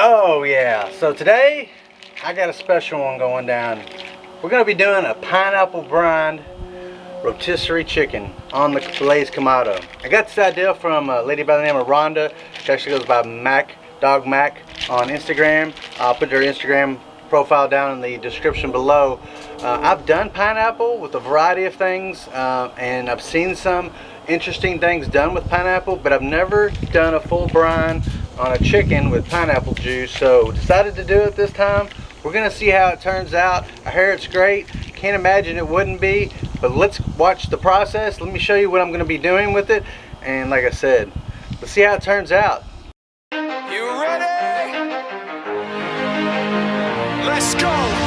Oh yeah, so today I got a special one going down. We're going to be doing a pineapple brine rotisserie chicken on the Blaze Kamado. I got this idea from a lady by the name of Rhonda. She actually goes by macdogmac on Instagram. I'll put her Instagram profile down in the description below. I've done pineapple with a variety of things, and I've seen some interesting things done with pineapple, but I've never done a full brine on a chicken with pineapple juice, so decided to do it this time. We're gonna see how it turns out. I hear it's great. Can't imagine it wouldn't be, but let's watch the process. Let me show you what I'm gonna be doing with it, and like I said, let's see how it turns out. You ready? Let's go.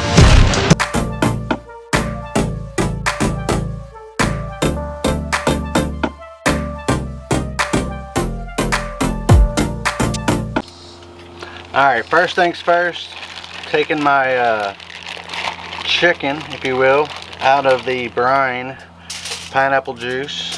Alright, first things first, taking my chicken, if you will, out of the brine, pineapple juice.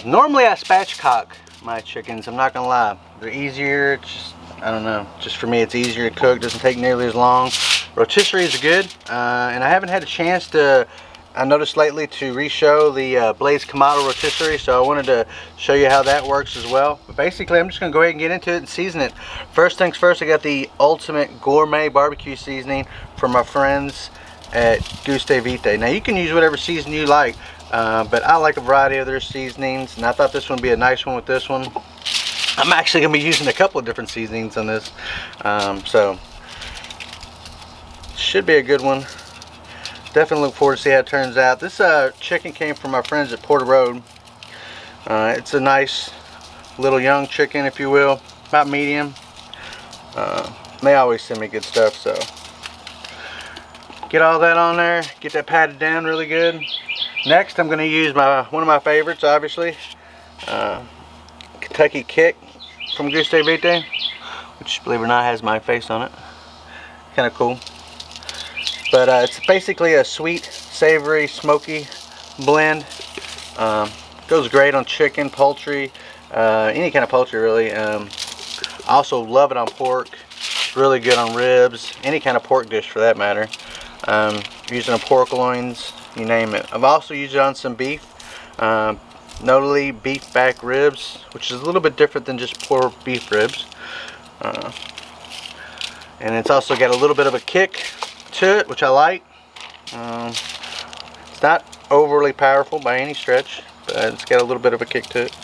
Normally I spatchcock my chickens, I'm not gonna lie. They're easier, just, I don't know, just for me it's easier to cook, doesn't take nearly as long. Rotisseries are good, and I haven't had a chance to, I noticed lately, to re-show the Blaze Kamado Rotisserie, so I wanted to show you how that works as well. But basically, I'm just going to go ahead and get into it and season it. First things first, I got the ultimate gourmet barbecue seasoning from my friends at Gourmet. Now, you can use whatever seasoning you like, but I like a variety of their seasonings, and I thought this one would be a nice one with this one. I'm actually going to be using a couple of different seasonings on this, so should be a good one. Definitely look forward to see how it turns out. This chicken came from my friends at Porter Road. It's a nice little young chicken, if you will, about medium. They always send me good stuff, so get all that on there, get that patted down really good. Next, I'm going to use one of my favorites, obviously, Kentucky Kick from Gourmet, which, believe it or not, has my face on it. Kind of cool. But it's basically a sweet, savory, smoky blend. Goes great on chicken, poultry, any kind of poultry really. I also love it on pork. It's really good on ribs, any kind of pork dish for that matter. Using on pork loins, you name it. I've also used it on some beef, notably beef back ribs, which is a little bit different than just poor beef ribs. And it's also got a little bit of a kick to it, which I like. It's not overly powerful by any stretch, but it's got a little bit of a kick to it.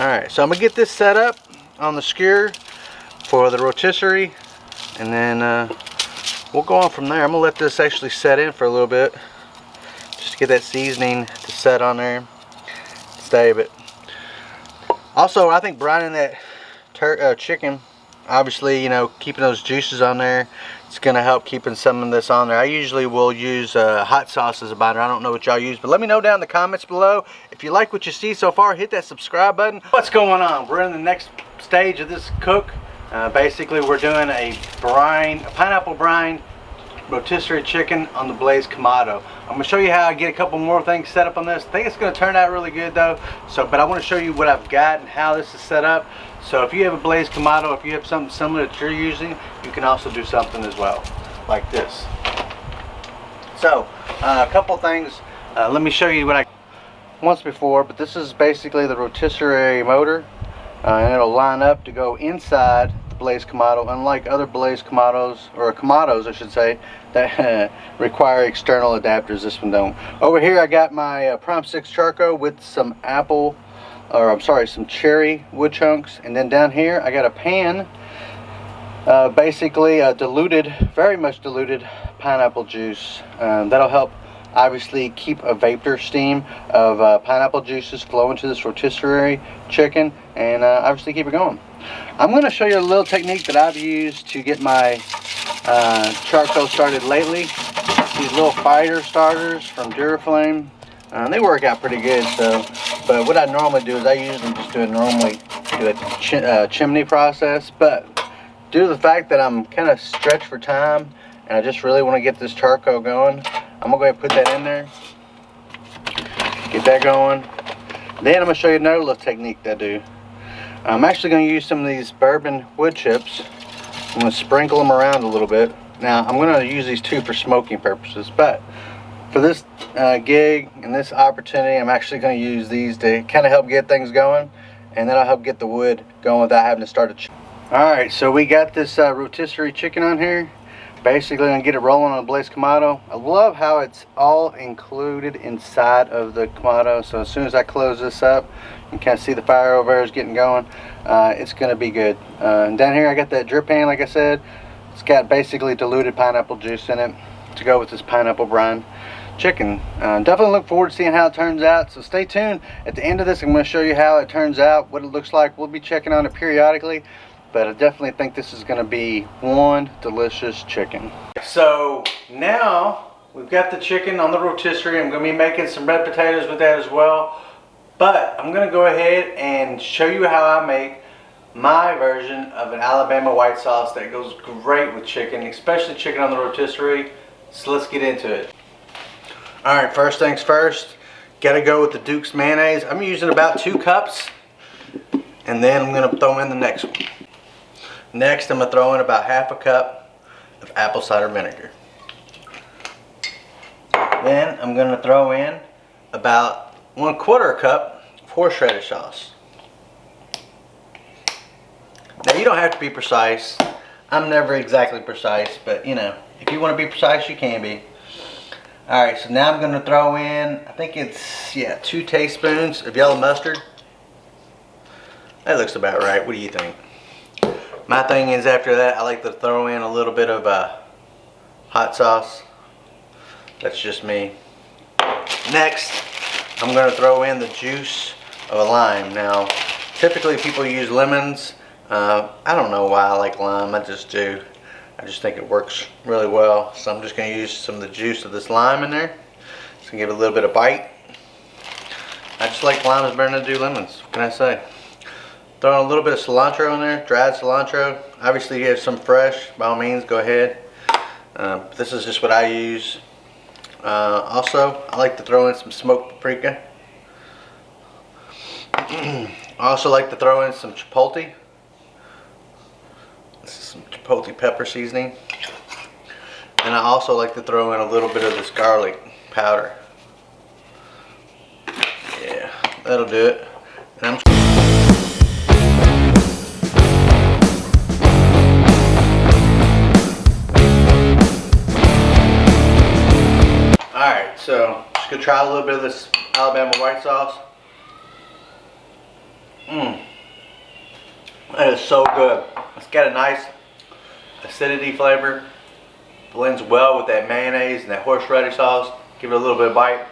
Alright, so I'm going to get this set up on the skewer for the rotisserie, and then we'll go on from there. I'm going to let this actually set in for a little bit, just to get that seasoning to set on there, stay. But also, I think brining that chicken, obviously, you know, keeping those juices on there, it's going to help keeping some of this on there. I usually will use hot sauce as a binder. I don't know what y'all use, but let me know down in the comments below. If you like what you see so far, hit that subscribe button. What's going on? We're in the next stage of this cook. Basically, we're doing a pineapple brine rotisserie chicken on the Blaze Kamado. I'm going to show you how I get a couple more things set up on this. I think it's going to turn out really good though. But I want to show you what I've got and how this is set up. So if you have a Blaze Kamado, if you have something similar that you're using, you can also do something as well, like this. So a couple things. Let me show you what I once before, but this is basically the rotisserie motor, and it'll line up to go inside the Blaze Kamado, unlike other Blaze Kamados, or Kamados I should say, that require external adapters. This one don't. Over here I got my Prime 6 charcoal with some some cherry wood chunks, and then down here I got a pan, basically very much diluted pineapple juice. That'll help obviously keep a vapor steam of pineapple juices flow into this rotisserie chicken, and obviously keep it going. I'm going to show you a little technique that I've used to get my charcoal started lately. These little fire starters from Duraflame. They work out pretty good. But what I normally do is I usually just do a chimney process. But due to the fact that I'm kind of stretched for time and I just really want to get this charcoal going, I'm gonna go ahead and put that in there. Get that going. Then I'm gonna show you another little technique that I do. I'm actually going to use some of these bourbon wood chips. I'm going to sprinkle them around a little bit. Now I'm going to use these too for smoking purposes, but for this gig and this opportunity, I'm actually going to use these to kind of help get things going, and that'll help get the wood going without having to start a Alright, so we got this rotisserie chicken on here. Basically, I'm going to get it rolling on a Blaze Kamado. I love how it's all included inside of the Kamado, so as soon as I close this up, you can kind of see the fire over there is getting going. It's going to be good. And down here I got that drip pan, like I said. It's got basically diluted pineapple juice in it to go with this pineapple brine chicken. Definitely look forward to seeing how it turns out, so stay tuned. At the end of this, I'm going to show you how it turns out, what it looks like. We'll be checking on it periodically, but I definitely think this is going to be one delicious chicken. So now we've got the chicken on the rotisserie. I'm going to be making some red potatoes with that as well, but I'm going to go ahead and show you how I make my version of an Alabama white sauce that goes great with chicken, especially chicken on the rotisserie. So let's get into it. Alright, first things first, gotta go with the Duke's mayonnaise. I'm using about 2 cups, and then I'm gonna throw in the next one. Next, I'm gonna throw in about half a cup of apple cider vinegar. Then I'm gonna throw in about 1/4 cup of horseradish sauce. Now, you don't have to be precise. I'm never exactly precise, but you know, if you want to be precise, you can be. Alright, so now I'm going to throw in, I think it's, 2 tablespoons of yellow mustard. That looks about right. What do you think? My thing is, after that, I like to throw in a little bit of hot sauce. That's just me. Next, I'm going to throw in the juice of a lime. Now, typically people use lemons. I don't know why I like lime, I just do. I just think it works really well. So I'm just going to use some of the juice of this lime in there. Just going to give it a little bit of bite. I just like limes better than I do lemons. What can I say? Throwing a little bit of cilantro in there, dried cilantro. Obviously you have some fresh, by all means go ahead. This is just what I use. Also, I like to throw in some smoked paprika. I also like to throw in some chipotle. This is some chipotle pepper seasoning. And I also like to throw in a little bit of this garlic powder. Yeah, that'll do it. And Alright, so just gonna try a little bit of this Alabama white sauce. That is so good. It's got a nice acidity flavor. Blends well with that mayonnaise and that horseradish sauce. Give it a little bit of bite.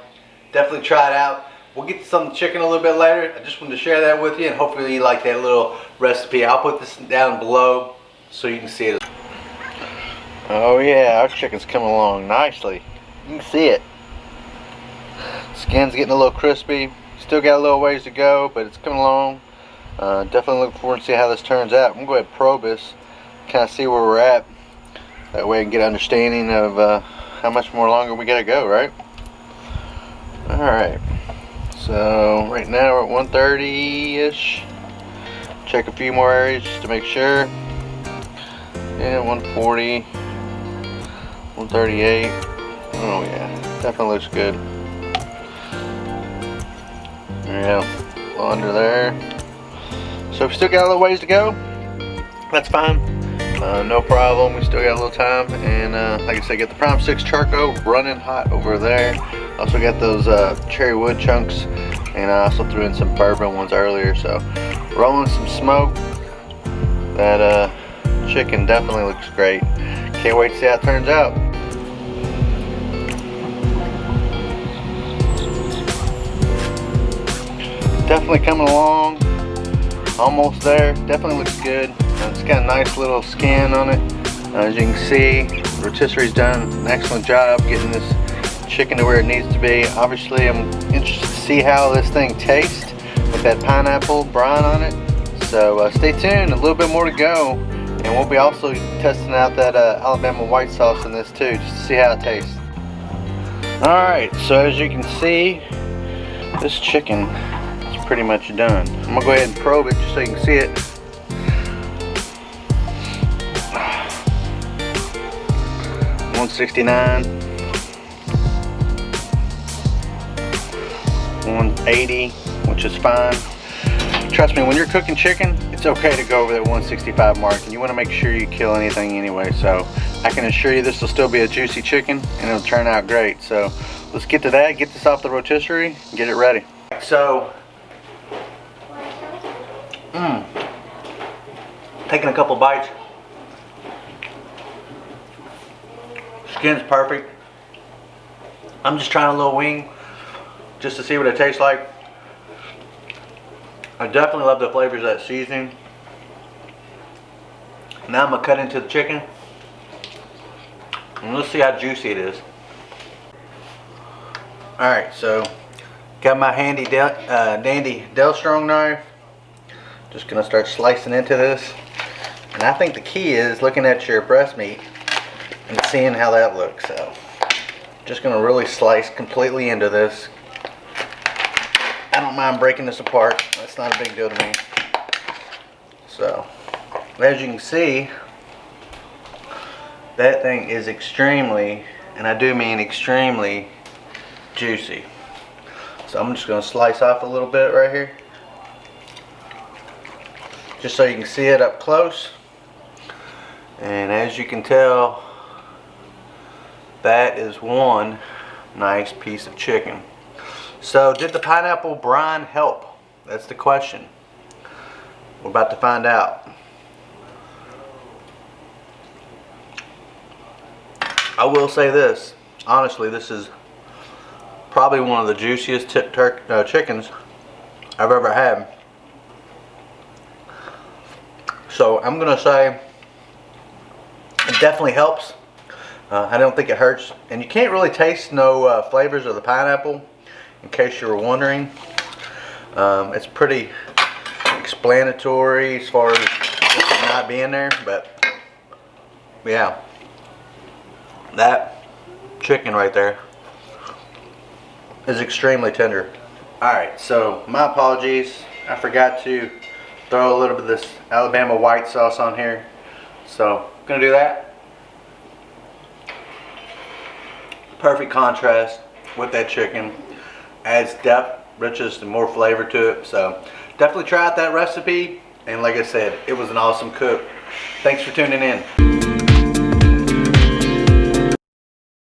Definitely try it out. We'll get to some chicken a little bit later. I just wanted to share that with you, and hopefully you like that little recipe. I'll put this down below so you can see it. Oh yeah, our chicken's coming along nicely. You can see it. Skin's getting a little crispy. Still got a little ways to go, but it's coming along. Definitely looking forward to see how this turns out. I'm going to go ahead and probe this, kind of see where we're at. That way I can get an understanding of how much more longer we got to go, right? Alright, so right now we're at 130-ish. Check a few more areas just to make sure. Yeah, 140, 138. Oh yeah, definitely looks good. Yeah, a little under there. So we still got a little ways to go. That's fine. No problem. We still got a little time. And like I said, get the Prime 6 charcoal running hot over there. Also got those cherry wood chunks. And I also threw in some bourbon ones earlier. So rolling some smoke. That chicken definitely looks great. Can't wait to see how it turns out. Definitely coming along. Almost there. Definitely looks good. It's got a nice little skin on it. As you can see, rotisserie's done an excellent job getting this chicken to where it needs to be. Obviously, I'm interested to see how this thing tastes with that pineapple brine on it. So stay tuned. A little bit more to go, and we'll be also testing out that Alabama white sauce in this too, just to see how it tastes. All right. So as you can see, this chicken is pretty much done. I'm gonna go ahead and probe it just so you can see it. $169, $180, which is fine. Trust me, when you're cooking chicken, it's okay to go over that 165 mark, and you want to make sure you kill anything anyway. So I can assure you this will still be a juicy chicken, and it'll turn out great. So let's get to that, get this off the rotisserie, and get it ready. So, taking a couple bites. Skin's perfect. I'm just trying a little wing just to see what it tastes like. I definitely love the flavors of that seasoning. Now I'm gonna cut into the chicken and let's see how juicy it is. Alright, so got my handy dandy Delstrong knife. Just gonna start slicing into this. And I think the key is looking at your breast meat and seeing how that looks. So just gonna really slice completely into this. I don't mind breaking this apart. That's not a big deal to me. So as you can see, that thing is extremely, and I do mean extremely, juicy. So I'm just gonna slice off a little bit right here, just so you can see it up close. And as you can tell, that is one nice piece of chicken. So did the pineapple brine help? That's the question. We're about to find out. I will say this, honestly, this is probably one of the juiciest chickens I've ever had. So I'm gonna say it definitely helps. I don't think it hurts, and you can't really taste no flavors of the pineapple, in case you were wondering. It's pretty explanatory as far as it not being there, but yeah, that chicken right there is extremely tender. Alright, so my apologies, I forgot to throw a little bit of this Alabama white sauce on here, so I'm gonna do that. Perfect contrast with that chicken, adds depth, richness, and more flavor to it. So definitely try out that recipe, and like I said, it was an awesome cook. Thanks for tuning in.